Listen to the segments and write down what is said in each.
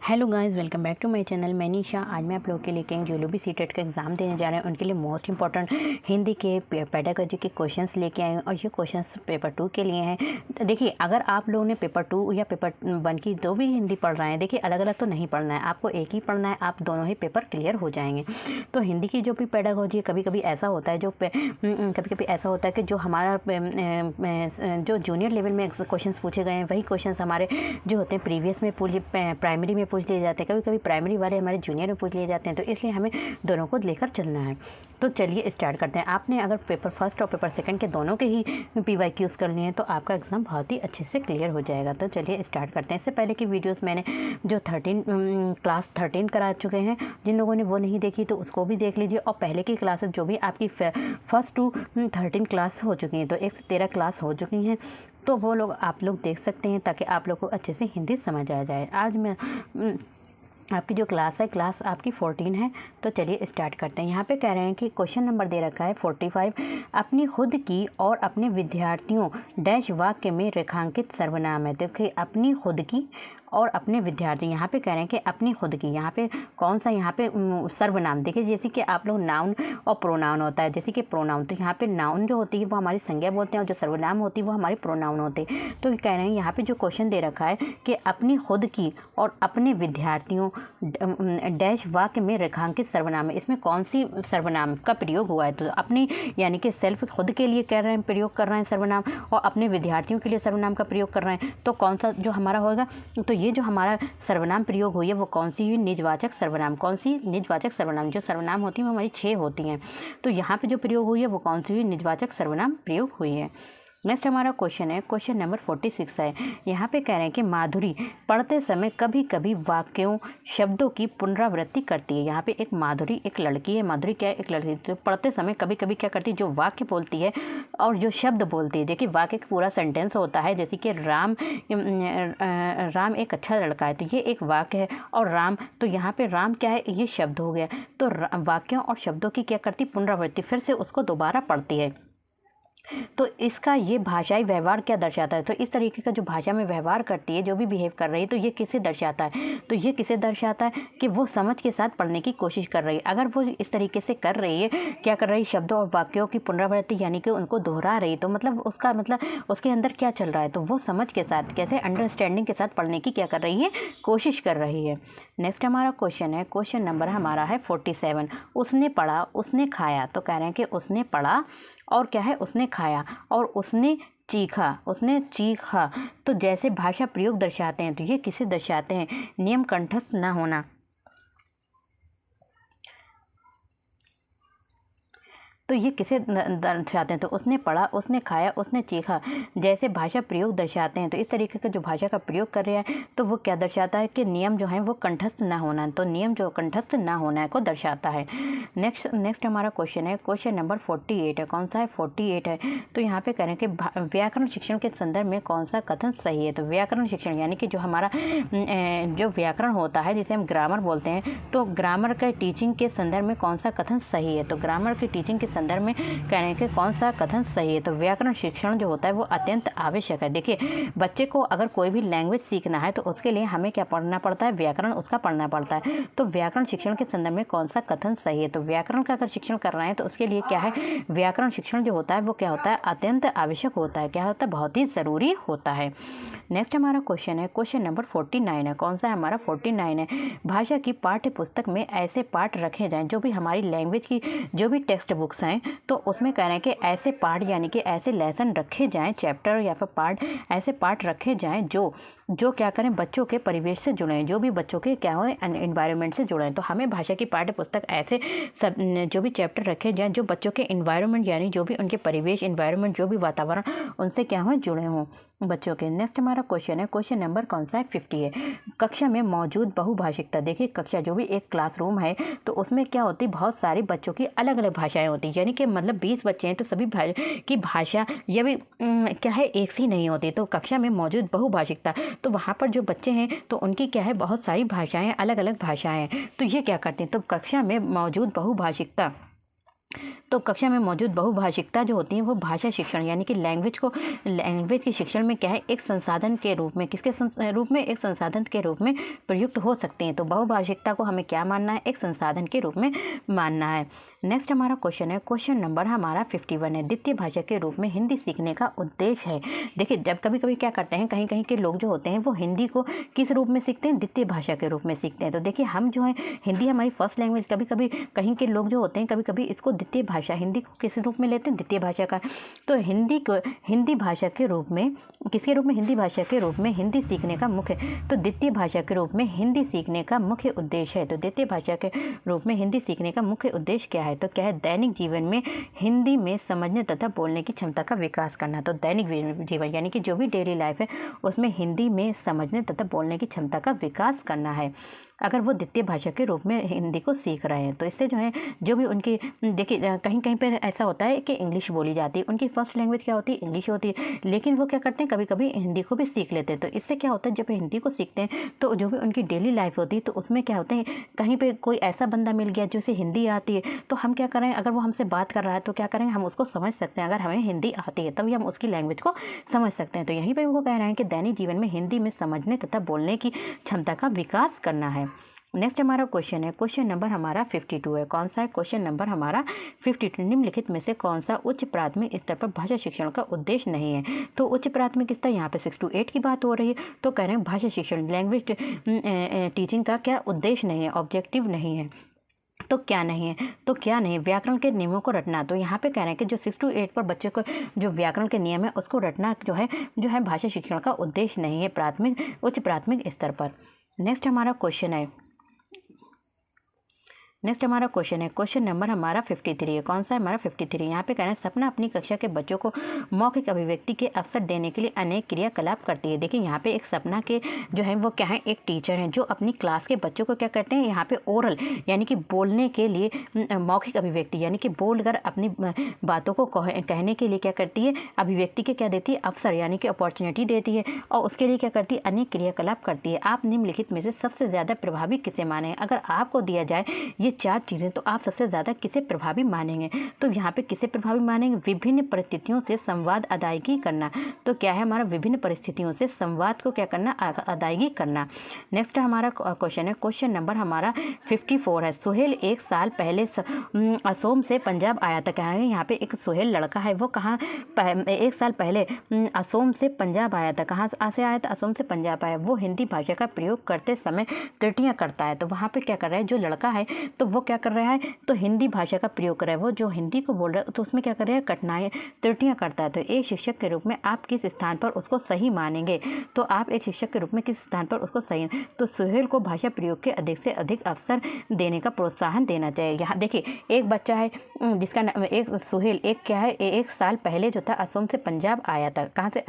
Hello guys, welcome back to my channel. मैं निशा। आज मैं आप लोगों के लिए कहीं जो लोग भी सीटेट का एग्जाम देने जा रहे हैं उनके लिए मोस्ट इंपॉर्टेंट हिंदी के पेडागोजी के क्वेश्चंस लेके आए हैं और ये क्वेश्चंस पेपर 2 के लिए हैं। तो देखिए, अगर आप लोगों ने पेपर 2 या पेपर 1 की जो भी हिंदी पढ़ रहे हैं, देखिए अलग अलग तो नहीं पढ़ना है, आपको एक ही पढ़ना है, आप दोनों ही पेपर क्लियर हो जाएंगे। तो हिंदी की जो भी पेडागोजी कभी कभी ऐसा होता है कि जो हमारा जो जूनियर लेवल में क्वेश्चन पूछे गए हैं वही क्वेश्चन हमारे जो होते हैं प्रीवियस में प्राइमरी में पूछ लिए जाते हैं, कभी कभी प्राइमरी वाले हमारे जूनियर में पूछ लिए जाते हैं। तो इसलिए हमें दोनों को लेकर चलना है। तो चलिए स्टार्ट करते हैं। आपने अगर पेपर फर्स्ट और पेपर सेकंड के दोनों के ही PYQs कर लिए हैं तो आपका एग्जाम बहुत ही अच्छे से क्लियर हो जाएगा। तो चलिए स्टार्ट करते हैं। इससे पहले की वीडियोस मैंने जो क्लास 13 करा चुके हैं, जिन लोगों ने वो नहीं देखी तो उसको भी देख लीजिए। और पहले की क्लासेस जो भी आपकी फर्स्ट टू 13 क्लास हो चुकी हैं, तो 1 से 13 क्लास हो चुकी हैं, तो वो लोग आप लोग देख सकते हैं ताकि आप लोग को अच्छे से हिंदी समझ आ जाए। आज मैं आपकी जो क्लास है, क्लास आपकी 14 है। तो चलिए स्टार्ट करते हैं। यहाँ पे कह रहे हैं कि क्वेश्चन नंबर दे रखा है 45। अपनी खुद की और अपने विद्यार्थियों डैश वाक्य में रेखांकित सर्वनाम है। देखिए, अपनी खुद की और अपने विद्यार्थी, यहाँ पे कह रहे हैं कि अपनी खुद की, यहाँ पे कौन सा, यहाँ पे सर्वनाम। देखिए, जैसे कि आप लोग नाउन और प्रोनाउन होता है, जैसे कि प्रोनाउन, तो यहाँ पे नाउन जो होती है वो हमारी संज्ञा बोलते हैं और जो सर्वनाम होती है वो हमारी प्रोनाउन होते हैं। तो कह रहे हैं यहाँ पे जो क्वेश्चन दे रखा है कि अपनी खुद की और अपने विद्यार्थियों डैश वाक्य में रेखांकित सर्वनाम है, इसमें कौन सी सर्वनाम का प्रयोग हुआ है। तो अपनी यानी कि सेल्फ, खुद के लिए कह रहे हैं, प्रयोग कर रहे हैं सर्वनाम, और अपने विद्यार्थियों के लिए सर्वनाम का प्रयोग कर रहे हैं। तो कौन सा जो हमारा होगा, तो ये जो हमारा सर्वनाम प्रयोग हुई है वो कौन सी हुई, निजवाचक सर्वनाम। कौन सी निजवाचक सर्वनाम, जो सर्वनाम होती है वो हमारी 6 होती हैं, तो यहाँ पे जो प्रयोग हुई है वो कौन सी हुई, निजवाचक सर्वनाम प्रयोग हुई है। नेक्स्ट हमारा क्वेश्चन है, क्वेश्चन नंबर 46 है। यहाँ पे कह रहे हैं कि माधुरी पढ़ते समय कभी कभी वाक्यों शब्दों की पुनरावृत्ति करती है। यहाँ पे एक माधुरी, एक लड़की है। माधुरी क्या है, एक लड़की। तो पढ़ते समय कभी कभी क्या करती है, जो वाक्य बोलती है और जो शब्द बोलती है। देखिए, वाक्य का पूरा सेंटेंस होता है, जैसे कि राम एक अच्छा लड़का है, तो ये एक वाक्य है। और राम, तो यहाँ पे राम क्या है, ये शब्द हो गया। तो वाक्यों और शब्दों की क्या करती, पुनरावृत्ति, फिर से उसको दोबारा पढ़ती है। तो इसका ये भाषाई व्यवहार क्या दर्शाता है। तो इस तरीके का जो भाषा में व्यवहार करती है, जो भी बिहेव कर रही है, तो ये किसे दर्शाता है, तो ये किसे दर्शाता है कि वो समझ के साथ पढ़ने की कोशिश कर रही है। अगर वो इस तरीके से कर रही है, क्या कर रही है, शब्दों और वाक्यों की पुनरावृत्ति यानी कि उनको दोहरा रही है, तो मतलब उसका मतलब उसके अंदर क्या चल रहा है, तो वो समझ के साथ, कैसे अंडरस्टैंडिंग के साथ पढ़ने की क्या कर रही है, कोशिश कर रही है। नेक्स्ट हमारा क्वेश्चन है, क्वेश्चन नंबर हमारा है 47। उसने पढ़ा, उसने खाया। तो कह रहे हैं कि उसने पढ़ा और क्या है, उसने खाया और उसने चीखा। तो जैसे भाषा प्रयोग दर्शाते हैं, तो ये किसे दर्शाते हैं, नियम कंठस्थ न होना। तो ये किसे दर्शाते हैं, तो उसने पढ़ा, उसने खाया, उसने चीखा, जैसे भाषा प्रयोग दर्शाते हैं। तो इस तरीके का जो भाषा का प्रयोग कर रहे हैं, तो वो क्या दर्शाता है कि नियम जो है वो कंठस्थ ना होना। तो नियम जो कंठस्थ ना होना को दर्शाता है। नेक्स्ट हमारा क्वेश्चन है, क्वेश्चन नंबर 48 है। कौन सा है, 48 है। तो यहाँ पे करें कि व्याकरण शिक्षण के संदर्भ में कौन सा कथन सही है। तो व्याकरण शिक्षण यानी कि जो हमारा जो व्याकरण होता है, जिसे हम ग्रामर बोलते हैं, तो ग्रामर के टीचिंग के संदर्भ में कौन सा कथन सही है। तो ग्रामर की टीचिंग के संदर्भ में कहने के कौन सा कथन सही है। तो व्याकरण शिक्षण जो होता है वो अत्यंत आवश्यक है। देखिए, बच्चे को अगर कोई भी लैंग्वेज सीखना है तो उसके लिए हमें क्या पढ़ना पड़ता है, व्याकरण उसका पढ़ना पड़ता है। तो व्याकरण शिक्षण के संदर्भ में कौन सा कथन सही है। तो व्याकरण का अगर शिक्षण कर रहे हैं तो उसके लिए क्या है, व्याकरण शिक्षण जो होता है वो क्या होता है, अत्यंत आवश्यक होता है। क्या होता है, बहुत ही ज़रूरी होता है। नेक्स्ट हमारा क्वेश्चन है, क्वेश्चन नंबर 49 है। कौन सा है हमारा, 49 है। भाषा की पाठ्य पुस्तक में ऐसे पाठ रखे जाएं, जो भी हमारी लैंग्वेज की जो भी टेक्स्ट बुक्स हैं, तो उसमें कह रहे हैं कि ऐसे पाठ यानी कि ऐसे लेसन रखे जाएं, चैप्टर या फिर पाठ, ऐसे पाठ रखे जाएं जो क्या करें, बच्चों के परिवेश से जुड़ें, जो भी बच्चों के क्या हो, एनवायरनमेंट से जुड़ें। तो हमें भाषा की पाठ्य पुस्तक ऐसे सब जो भी चैप्टर रखे जाएं जो बच्चों के एनवायरनमेंट यानी जो भी उनके परिवेश, एनवायरनमेंट, जो भी वातावरण उनसे क्या हो, जुड़े हों बच्चों के। नेक्स्ट हमारा क्वेश्चन है, क्वेश्चन नंबर कौन सा है, 50 है। कक्षा में मौजूद बहुभाषिकता। देखिए, कक्षा जो भी एक क्लासरूम है, तो उसमें क्या होती है, बहुत सारी बच्चों की अलग अलग भाषाएं होती है, यानी कि मतलब 20 बच्चे हैं तो सभी की भाषा ये भी क्या है, एक सी नहीं होती। तो कक्षा में मौजूद बहुभाषिकता, तो वहाँ पर जो बच्चे हैं तो उनकी क्या है, बहुत सारी भाषाएं, अलग अलग भाषाएं हैं। तो ये क्या करते हैं, तो कक्षा में मौजूद बहुभाषिकता तो कक्षा में मौजूद बहुभाषिकता जो होती है वो भाषा शिक्षण यानी कि लैंग्वेज के शिक्षण में क्या है, एक संसाधन के रूप में, किसके रूप में, एक संसाधन के रूप में प्रयुक्त हो सकते हैं। तो बहुभाषिकता को हमें क्या मानना है, एक संसाधन के रूप में मानना है। नेक्स्ट हमारा क्वेश्चन है, क्वेश्चन नंबर हमारा 51 है, द्वितीय भाषा के रूप में हिंदी सीखने का उद्देश्य है। देखिए, जब कभी कभी क्या करते हैं, कहीं कहीं के लोग जो होते हैं वो हिंदी को किस रूप में सीखते हैं, द्वितीय भाषा के रूप में सीखते हैं। तो देखिए, हम जो है हिंदी हमारी फर्स्ट लैंग्वेज, कभी कभी कहीं के लोग जो होते हैं कभी कभी इसको द्वितीय भाषा, हिंदी को किस रूप में लेते हैं, द्वितीय भाषा का। तो हिंदी को हिंदी भाषा के रूप में, किसके रूप में, हिंदी भाषा के रूप में हिंदी सीखने का मुख्य, तो द्वितीय भाषा के रूप में हिंदी सीखने का मुख्य उद्देश्य है। तो द्वितीय भाषा के रूप में हिंदी सीखने का मुख्य उद्देश्य क्या है, तो क्या है, दैनिक जीवन में हिंदी में समझने तथा बोलने की क्षमता का विकास करना। तो दैनिक जीवन यानी कि जो भी डेली लाइफ है उसमें हिंदी में समझने तथा बोलने की क्षमता का विकास करना है, अगर वो द्वितीय भाषा के रूप में हिंदी को सीख रहे हैं। तो इससे जो है, जो भी उनकी, देखिए कहीं कहीं पे ऐसा होता है कि इंग्लिश बोली जाती है, उनकी फर्स्ट लैंग्वेज क्या होती है, इंग्लिश होती है, लेकिन वो क्या करते हैं, कभी कभी हिंदी को भी सीख लेते हैं। तो इससे क्या होता है, जब हिंदी को सीखते हैं तो जो भी उनकी डेली लाइफ होती है तो उसमें क्या होता है, कहीं पर कोई ऐसा बंदा मिल गया जिसे हिंदी आती है, तो हम क्या करें, अगर वो हमसे बात कर रहा है तो क्या करेंगे, हम उसको समझ सकते हैं। अगर हमें हिंदी आती है तभी हम उसकी लैंग्वेज को समझ सकते हैं। तो यहीं पर वो कह रहे हैं कि दैनिक जीवन में हिंदी में समझने तथा बोलने की क्षमता का विकास करना है। नेक्स्ट हमारा क्वेश्चन है, क्वेश्चन नंबर हमारा 52 है। कौन सा है, क्वेश्चन नंबर हमारा 52, निम्नलिखित में से कौन सा उच्च प्राथमिक स्तर पर भाषा शिक्षण का उद्देश्य नहीं है। तो उच्च प्राथमिक स्तर यहाँ पे 6 to 8 की बात हो रही है, तो कह रहे हैं भाषा शिक्षण, लैंग्वेज टीचिंग का क्या उद्देश्य नहीं है, ऑब्जेक्टिव नहीं है। तो क्या नहीं है, तो क्या नहीं, व्याकरण के नियमों को रटना। तो यहाँ पे कह रहे हैं कि जो 6 to 8 पर बच्चों को जो व्याकरण के नियम है उसको रटना जो है भाषा शिक्षण का उद्देश्य नहीं है उच्च प्राथमिक स्तर पर। नेक्स्ट हमारा क्वेश्चन है, क्वेश्चन नंबर हमारा 53 है। कौन सा है, हमारा 53। यहाँ पे कह रहे हैं, सपना अपनी कक्षा के बच्चों को मौखिक अभिव्यक्ति के अवसर देने के लिए अनेक क्रियाकलाप करती है। देखिए, यहाँ पे एक सपना के जो है वो क्या है, एक टीचर हैं जो अपनी क्लास के बच्चों को क्या करते हैं, यहाँ पे ओरल यानी कि बोलने के लिए मौखिक अभिव्यक्ति यानी कि बोलकर अपनी बातों को कहने के लिए क्या करती है, अभिव्यक्ति के क्या देती है, अवसर यानी कि अपॉर्चुनिटी देती है, और उसके लिए क्या करती है, अनेक क्रियाकलाप करती है। आप निम्नलिखित में से सबसे ज़्यादा प्रभावी किसे माने, अगर आपको दिया जाए ये 4 चीजें, तो आप सबसे ज्यादा किसे प्रभावी मानेंगे। तो यहाँ पे किसे प्रभावी मानेंगे, विभिन्न परिस्थितियों से संवाद अदायगी करना। तो क्या है हमारा, विभिन्न परिस्थितियों से संवाद को क्या करना, अदायगी करना। नेक्स्ट हमारा क्वेश्चन है, क्वेश्चन नंबर हमारा 54 है। सुहेल 1 साल पहले असोम से पंजाब आया था। क्या है, यहाँ पे एक सुहेल लड़का है, वो कहाँ 1 साल पहले असोम से पंजाब आया था। कहाँ से आया था, असोम से पंजाब आया। वो हिंदी भाषा का प्रयोग करते समय त्रुटियां करता है। तो वहाँ पे क्या कर रहा है, जो लड़का है तो वो क्या कर रहा है, तो हिंदी भाषा का प्रयोग कर रहा है। वो जो हिंदी को बोल रहा है तो उसमें क्या कर रहा है, कठिनाई त्रुटियां करता है। तो एक शिक्षक के रूप में आप किस स्थान पर उसको सही मानेंगे, तो आप एक शिक्षक के रूप में किस स्थान पर उसको सही, तो सुहेल को भाषा प्रयोग के अधिक से अधिक अवसर देने का प्रोत्साहन देना चाहिए। यहाँ देखिए, एक बच्चा है जिसका नाम एक सुहेल, एक क्या है, 1 साल पहले जो था असम से पंजाब आया था। कहाँ से,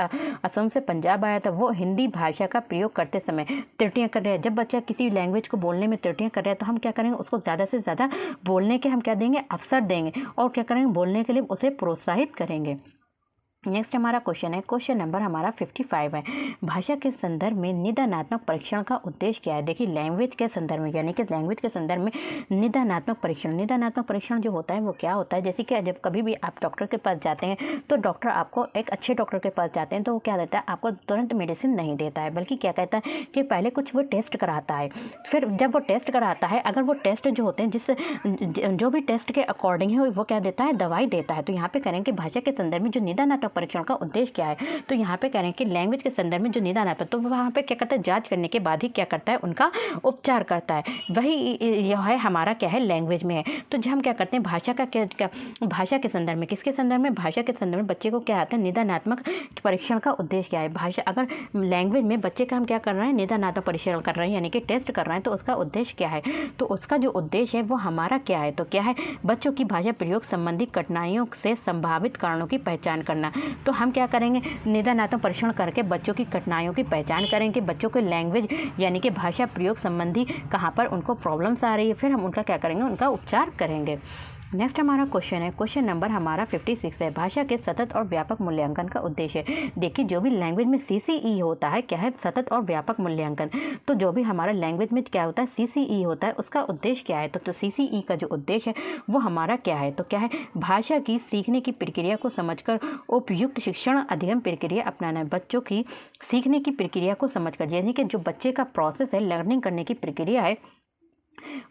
असम से पंजाब आया था। वो हिंदी भाषा का प्रयोग करते समय त्रुटियां कर रहे हैं। जब बच्चा किसी लैंग्वेज को बोलने में त्रुटियां कर रहा है तो हम क्या करेंगे, उसको ज़्यादा से ज़्यादा बोलने के हम क्या देंगे, अवसर देंगे, और क्या करेंगे, बोलने के लिए उसे प्रोत्साहित करेंगे। नेक्स्ट हमारा क्वेश्चन है, क्वेश्चन नंबर हमारा 55 है। भाषा के संदर्भ में निदानात्मक परीक्षण का उद्देश्य क्या है। देखिए, लैंग्वेज के संदर्भ में यानी कि लैंग्वेज के संदर्भ में निदानात्मक परीक्षण जो होता है वो क्या होता है, जैसे कि जब कभी भी आप डॉक्टर के पास जाते हैं तो डॉक्टर आपको, एक अच्छे डॉक्टर के पास जाते हैं तो वो क्या देता है, आपको तुरंत मेडिसिन नहीं देता है, बल्कि क्या कहता है कि पहले कुछ वो टेस्ट कराता है। फिर जब वो टेस्ट कराता है, अगर वो टेस्ट जो होते हैं जिससे जो भी टेस्ट के अकॉर्डिंग है वो क्या देता है, दवाई देता है। तो यहाँ पे करें कि भाषा के संदर्भ में जो निदानात्मक परीक्षण का उद्देश्य क्या है, तो यहाँ पे कह रहे हैं कि लैंग्वेज के संदर्भ में जो निदान आता है तो वहाँ पे क्या करता है, जांच करने के बाद ही क्या करता है, उनका उपचार करता है। वही यह है हमारा क्या है, लैंग्वेज में है। तो जब हम क्या करते हैं, भाषा का क्या भाषा के संदर्भ में, किसके संदर्भ में, भाषा के संदर्भ में बच्चे को क्या आता है, निदानात्मक परीक्षण का उद्देश्य क्या है। भाषा अगर लैंग्वेज में बच्चे का हम क्या कर रहे हैं, निदानात्मक परीक्षण कर रहे हैं यानी कि टेस्ट कर रहे हैं, तो उसका उद्देश्य क्या है, तो उसका जो उद्देश्य है वो हमारा क्या है, तो क्या है, बच्चों की भाषा प्रयोग संबंधी कठिनाइयों से संभावित कारणों की पहचान करना। तो हम क्या करेंगे, निदानात्मक परीक्षण करके बच्चों की कठिनाइयों की पहचान करेंगे, बच्चों के लैंग्वेज यानी कि भाषा प्रयोग संबंधी कहाँ पर उनको प्रॉब्लम्स आ रही है, फिर हम उनका क्या करेंगे, उनका उपचार करेंगे। नेक्स्ट हमारा क्वेश्चन है, क्वेश्चन नंबर हमारा 56 है, भाषा के सतत और व्यापक मूल्यांकन का उद्देश्य। देखिए जो भी लैंग्वेज में सीसीई होता है, क्या है, सतत और व्यापक मूल्यांकन। तो जो भी हमारा लैंग्वेज में क्या होता है, सीसीई होता है, उसका उद्देश्य क्या है। तो सीसीई का जो उद्देश्य है वो हमारा क्या है, तो क्या है, भाषा की सीखने की प्रक्रिया को समझकर उपयुक्त शिक्षण अधिगम प्रक्रिया अपनाना है। बच्चों की सीखने की प्रक्रिया को समझकर, यानी कि जो बच्चे का प्रोसेस है, लर्निंग करने की प्रक्रिया है,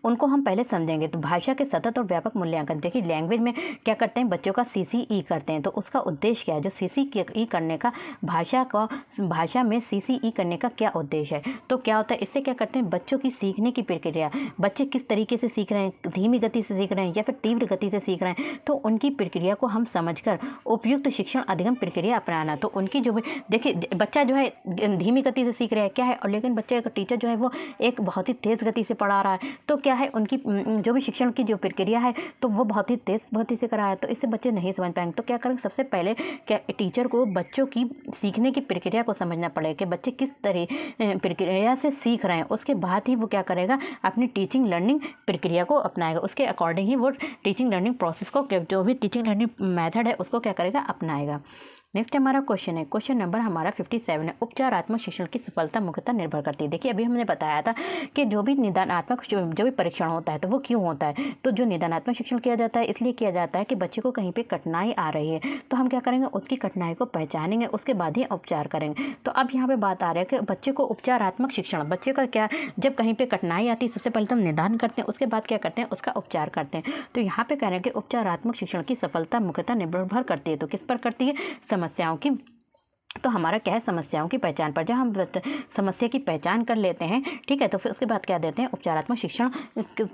उनको हम पहले समझेंगे। तो भाषा के सतत और व्यापक मूल्यांकन, देखिए लैंग्वेज में क्या करते हैं, बच्चों का सीसीई करते हैं। तो उसका उद्देश्य क्या है, जो सीसीई करने का भाषा में सीसीई करने का क्या उद्देश्य है। तो क्या होता है, इससे क्या करते हैं, बच्चों की सीखने की प्रक्रिया, बच्चे किस तरीके से सीख रहे हैं, धीमी गति से सीख रहे हैं या फिर तीव्र गति से सीख रहे हैं, तो उनकी प्रक्रिया को हम समझकर उपयुक्त शिक्षण अधिगम प्रक्रिया अपनाना। तो उनकी जो भी, देखिए बच्चा जो है धीमी गति से सीख रहा है क्या है, और लेकिन बच्चे का टीचर जो है वो एक बहुत ही तेज गति से पढ़ा रहा है, तो क्या है, उनकी जो भी शिक्षण की जो प्रक्रिया है तो वो बहुत ही तेज गति से कराया, तो इससे बच्चे नहीं समझ पाएंगे। तो क्या करें, सबसे पहले क्या टीचर को बच्चों की सीखने की प्रक्रिया को समझना पड़ेगा कि बच्चे किस तरह प्रक्रिया से सीख रहे हैं। उसके बाद ही वो क्या करेगा, अपनी टीचिंग लर्निंग प्रक्रिया को अपनाएगा, उसके अकॉर्डिंग ही वो टीचिंग लर्निंग प्रोसेस को, जो भी टीचिंग लर्निंग मेथड है उसको क्या करेगा, अपनाएगा। नेक्स्ट हमारा क्वेश्चन है, क्वेश्चन नंबर हमारा 57 है, उपचारात्मक शिक्षण की सफलता मुख्यतः निर्भर करती है। देखिए अभी हमने बताया था कि जो भी निदानात्मक जो भी परीक्षण होता है तो वो क्यों होता है। तो जो निदानात्मक शिक्षण किया जाता है इसलिए किया जाता है कि बच्चे को कहीं पे कठिनाई आ रही है, तो हम क्या करेंगे, उसकी कठिनाई को पहचानेंगे, उसके बाद ही उपचार करेंगे। तो अब यहाँ पे बात आ रही है कि बच्चे को उपचारात्मक शिक्षण, बच्चे का क्या, जब कहीं पे कठिनाई आती है सबसे पहले तो हम निदान करते हैं, उसके बाद क्या करते हैं, उसका उपचार करते हैं। तो यहाँ पे कह रहे हैं कि उपचारात्मक शिक्षण की सफलता मुख्यतः निर्भर करती है। तो किस पर करती है, समस्याओं की। तो हमारा क्या है, समस्याओं की पहचान पर। जब हम समस्या की पहचान कर लेते हैं, ठीक है, तो फिर उसके बाद क्या देते हैं, उपचारात्मक शिक्षण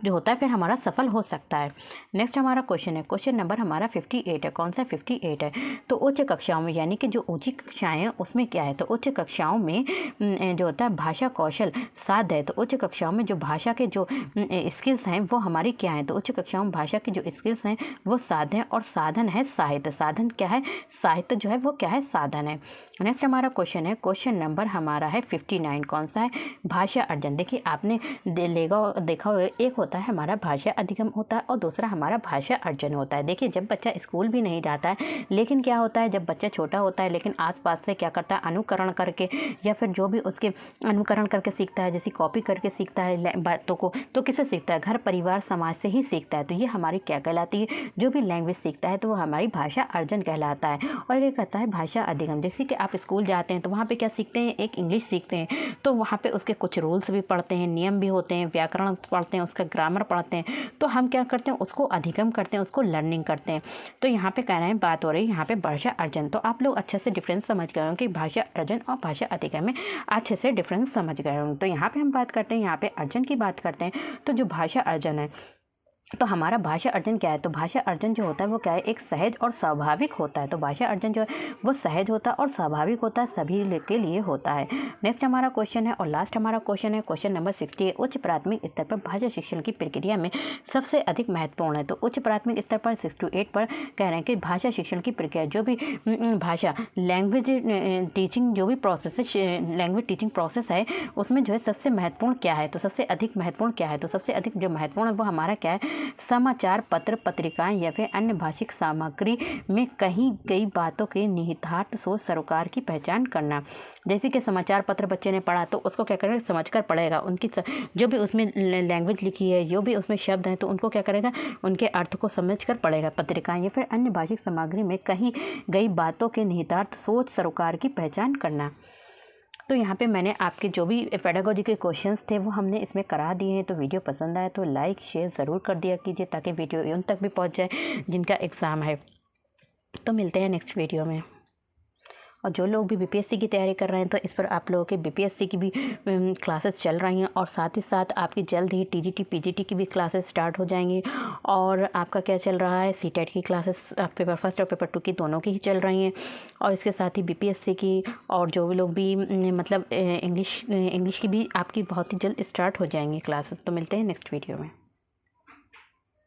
जो होता है फिर हमारा सफल हो सकता है। नेक्स्ट हमारा क्वेश्चन है, क्वेश्चन नंबर हमारा 58 है। कौन सा 58 है, तो उच्च कक्षाओं में, यानी कि जो ऊंची कक्षाएं हैं उसमें क्या है, तो उच्च कक्षाओं में जो होता है भाषा कौशल साध्य है। तो उच्च कक्षाओं में जो भाषा के जो स्किल्स हैं वो हमारी क्या है, तो उच्च कक्षाओं में भाषा के जो स्किल्स हैं वो साध्य है, और साधन है साहित्य। साधन क्या है, साहित्य जो है वो क्या है, साधन है। नेक्स्ट हमारा क्वेश्चन है, क्वेश्चन नंबर हमारा है 59। कौन सा है, भाषा अर्जन। देखिए आपने देखा होगा, एक होता है हमारा भाषा अधिगम होता है और दूसरा हमारा भाषा अर्जन होता है। देखिए जब बच्चा स्कूल भी नहीं जाता है, लेकिन क्या होता है, जब बच्चा छोटा होता है लेकिन आसपास से क्या करता है, अनुकरण करके या फिर जो भी उसके अनुकरण करके सीखता है, जैसे कॉपी करके सीखता है बातों को, तो किससे सीखता है, घर परिवार समाज से ही सीखता है। तो ये हमारी क्या कहलाती है, जो भी लैंग्वेज सीखता है तो वो हमारी भाषा अर्जन कहलाता है। और एक आता है भाषा अधिगम। जैसे कि आप स्कूल जाते हैं तो वहाँ पे क्या सीखते हैं, एक इंग्लिश सीखते हैं, तो वहाँ पे उसके कुछ रूल्स भी पढ़ते हैं, नियम भी होते हैं, व्याकरण पढ़ते हैं, उसका ग्रामर पढ़ते हैं। तो हम क्या करते हैं, उसको अधिगम करते हैं, उसको लर्निंग करते हैं। तो यहाँ पे कह रहे हैं, बात हो रही है यहाँ पे भाषा अर्जन। तो आप लोग अच्छे से डिफरेंस समझ गए होंगे कि भाषा अर्जन और भाषा अधिगम में अच्छे से डिफरेंस समझ गए होंगे। तो यहाँ पे हम बात करते हैं, यहाँ पे अर्जन की बात करते हैं। तो जो भाषा अर्जन है, तो हमारा भाषा अर्जन क्या है, तो भाषा अर्जन जो होता है वो क्या है, एक सहज और स्वाभाविक होता है। तो भाषा अर्जन जो है वो सहज होता है और स्वाभाविक होता है, सभी के लिए होता है। नेक्स्ट हमारा क्वेश्चन है और लास्ट हमारा क्वेश्चन है, क्वेश्चन नंबर 60। उच्च प्राथमिक स्तर पर भाषा शिक्षण की प्रक्रिया में सबसे अधिक महत्वपूर्ण है। तो उच्च प्राथमिक स्तर पर 68 पर कह रहे हैं कि भाषा शिक्षण की प्रक्रिया, जो भी भाषा लैंग्वेज टीचिंग जो भी प्रोसेस है, लैंग्वेज टीचिंग प्रोसेस है, उसमें जो है सबसे महत्वपूर्ण क्या है, तो सबसे अधिक महत्वपूर्ण क्या है, तो सबसे अधिक जो महत्वपूर्ण है वो हमारा क्या है, समाचार पत्र पत्रिकाएं या फिर अन्य भाषिक सामग्री में कही गई बातों के निहितार्थ सोच सरोकार की पहचान करना। जैसे कि समाचार पत्र बच्चे ने पढ़ा तो उसको क्या करेगा, समझकर पढ़ेगा, उनकी जो भी उसमें लैंग्वेज लिखी है, जो भी उसमें शब्द हैं, तो उनको क्या करेगा, उनके अर्थ को समझकर पढ़ेगा। पत्रिकाएं या फिर अन्य भाषिक सामग्री में कही गई बातों के निहितार्थ सोच सरोकार की पहचान करना। तो यहाँ पे मैंने आपके जो भी पेडागोजी के क्वेश्चंस थे वो हमने इसमें करा दिए हैं। तो वीडियो पसंद आए तो लाइक शेयर ज़रूर कर दिया कीजिए, ताकि वीडियो उन तक भी पहुँच जाए जिनका एग्ज़ाम है। तो मिलते हैं नेक्स्ट वीडियो में। और जो लोग भी बीपीएससी की तैयारी कर रहे हैं तो इस पर आप लोगों के बीपीएससी की भी क्लासेस चल रही हैं, और साथ ही साथ आपकी जल्द ही टीजीटी पीजीटी की भी क्लासेस स्टार्ट हो जाएंगी। और आपका क्या चल रहा है, सीटेट की क्लासेस पेपर फर्स्ट और पेपर 2 की दोनों की ही चल रही हैं, और इसके साथ ही बीपीएससी की और जो भी लोग भी मतलब इंग्लिश की भी आपकी बहुत ही जल्द स्टार्ट हो जाएंगी क्लासेस। तो मिलते हैं नेक्स्ट वीडियो में।